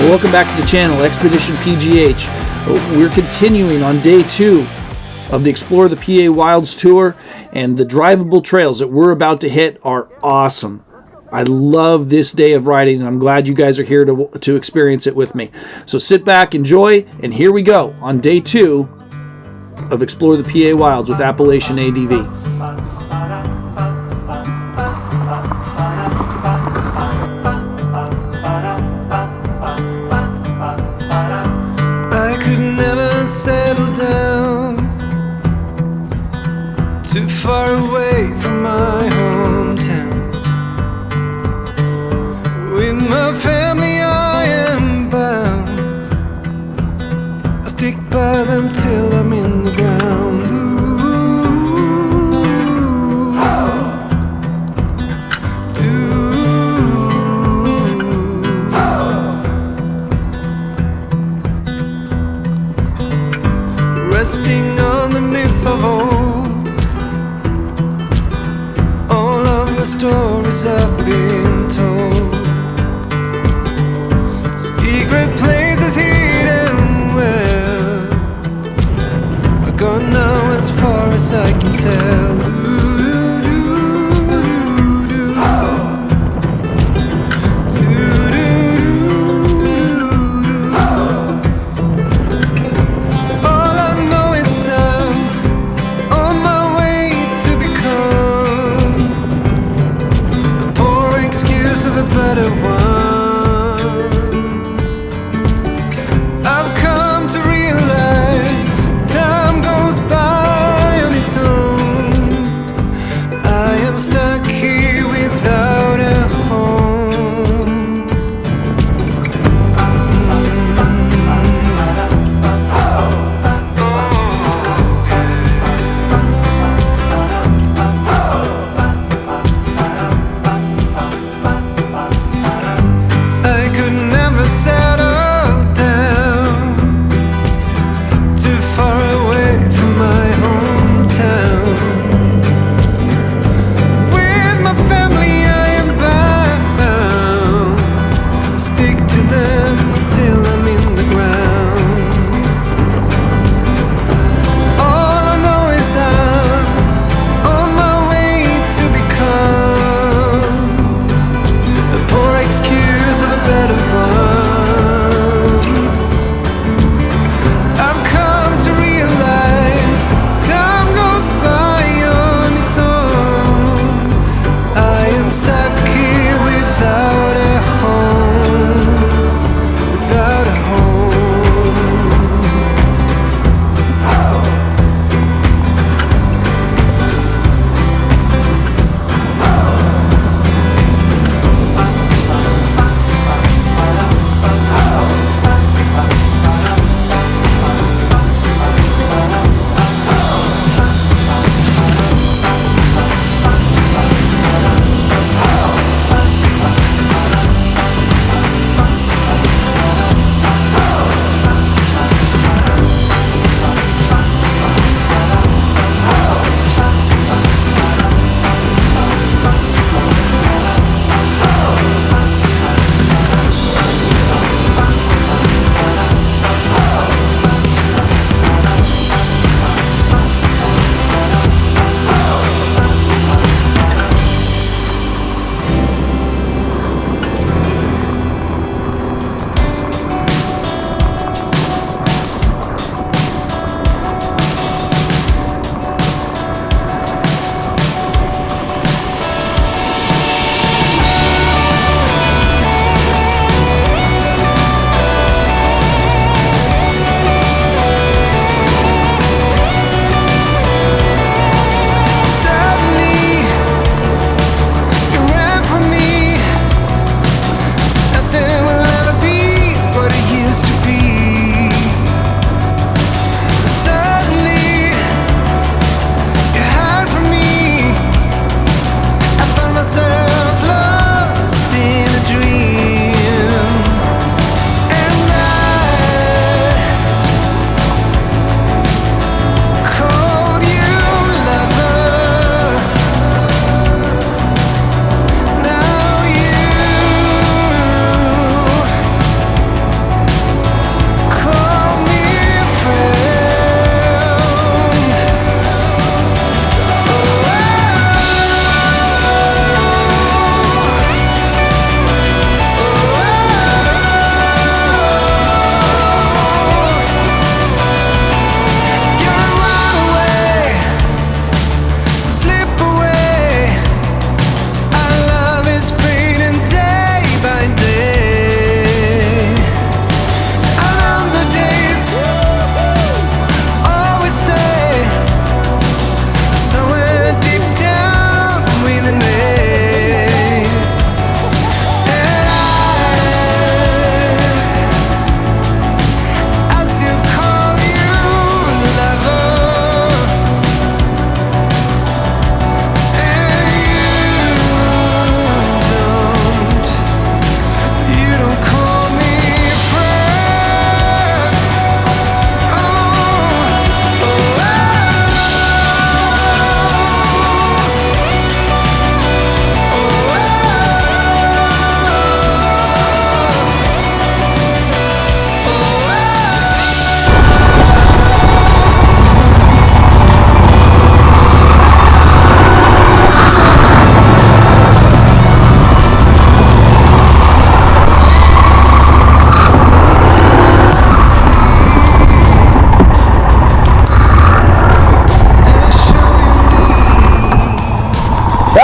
Welcome back to the channel, Expedition PGH. We're continuing on day 2 of the Explore the PA Wilds tour, and the drivable trails that we're about to hit are awesome. I love this day of riding, and I'm glad you guys are here to experience it with me. So sit back, enjoy, and here we go on day 2 of Explore the PA Wilds with Appalachian ADV. Settle down too far away from my hometown. With my family I am bound. I'll stick by them till I'm in the ground. Resting on the myth of old, all of the stories I've been told. Secret places hidden well are gone now as far as I can tell. Better one. I've come to realize time goes by on its own.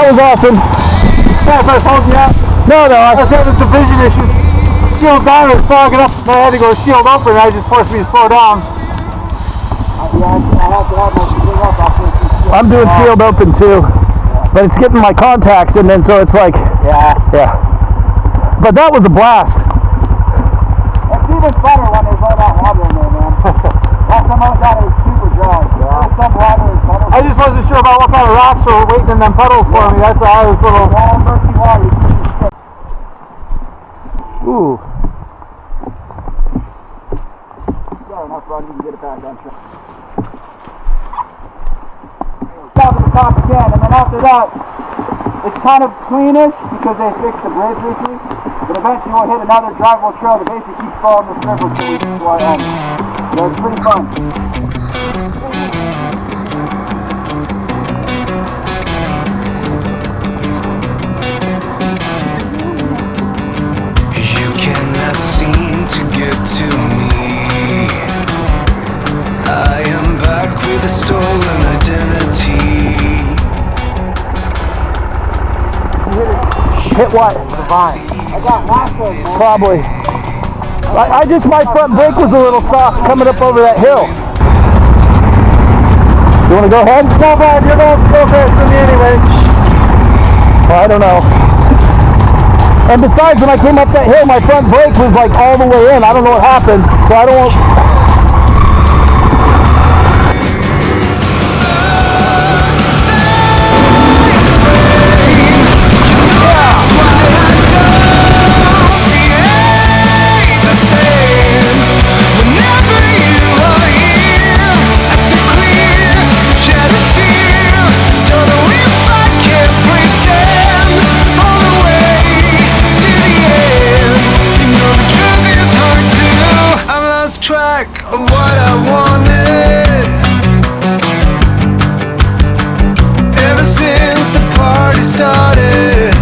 that was awesome. Yes, I told you that. No, I was having some vision issues. Shield down was fogging up, and I had to go shield open, and I just forced me to slow down. I'm doing shield open too, but it's getting my contacts, and then so it's like, yeah. But that was a blast. It's even better when there's all that water in there, man. Last time I was out, it was super dry. There's some water and puddles. I just wasn't sure about what kind of rocks were waiting in them puddles for me. That's why I was a little... All murky water. Ooh. Got enough run, you can get it back on track. Stop at the top again, and then after that, it's kind of cleanish because they fixed the bridge recently, but eventually we'll hit another drivable trail that basically keeps following this river until we get to our end. So it's pretty fun. You cannot seem to get to me. I am back with a stolen identity. Hit what? The vine. I got lasso, man. Probably. I just, my front brake was a little soft coming up over that hill. You want to go ahead? No, man, you're going to go fast for me anyway. Well, I don't know. And besides, when I came up that hill, my front brake was like all the way in. I don't know what happened, so I don't want... Track of what I wanted. Ever since the party started,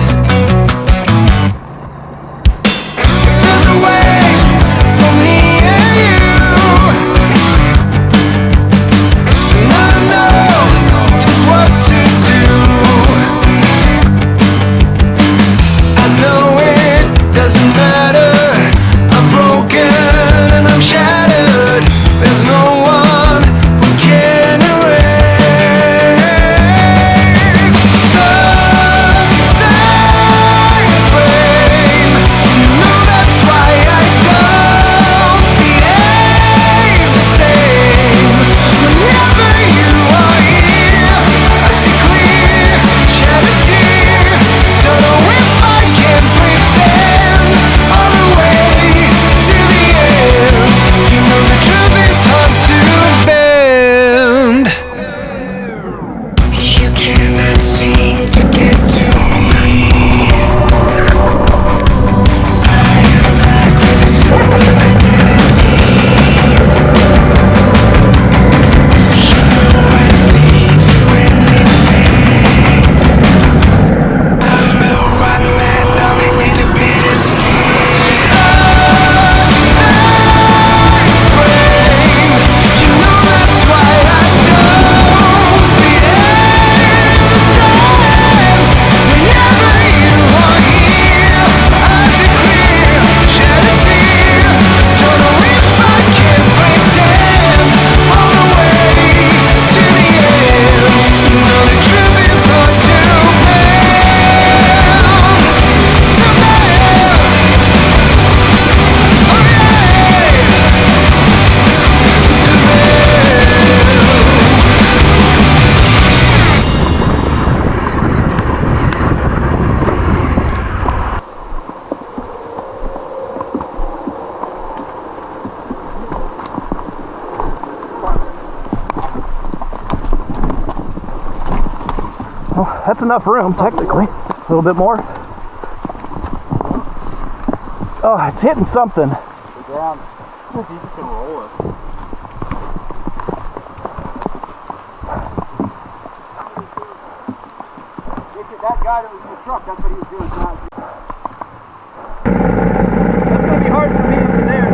there's a way for me and you, and I know just what to do. I know it doesn't matter. I'm broken and I'm shattered. There's no one who can erase. Stay frame. You know that's why I don't behave the same. Whenever you are here, I see clear, shed a tear. Don't know if I can pretend all the way to the end. You know the truth is hard to bend. You cannot seem to get to me. I am back with a stolen identity. You know I see when we fade. I'm a rotten man, numbing with the bitter sting. Stay frame. You know that's why I don't behave the same. Whenever you are here, eyes are clear, shed a tear. Don't know if I can pretend all the way to the end. You know the truth is hard to Well, that's enough room, technically. A little bit more. Oh, it's hitting something. The ground. You just can roll it. That guy that was in the truck, that's what he was doing tonight. That's going to be hard for me over there.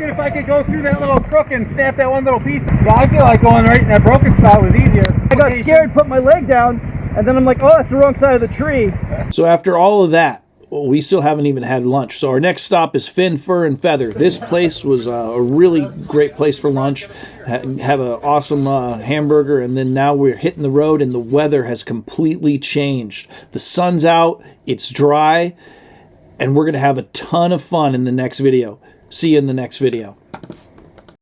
figured if I could go through that little crook and snap that one little piece. Yeah, I feel like going right in that broken spot was easier. I got scared, put my leg down, and then I'm like, oh, that's the wrong side of the tree. So after all of that, well, we still haven't even had lunch. So our next stop is Fin, Fur, and Feather. This place was a really great place for lunch. Have an awesome hamburger, and then now we're hitting the road, and the weather has completely changed. The sun's out, it's dry, and we're going to have a ton of fun in the next video. See you in the next video.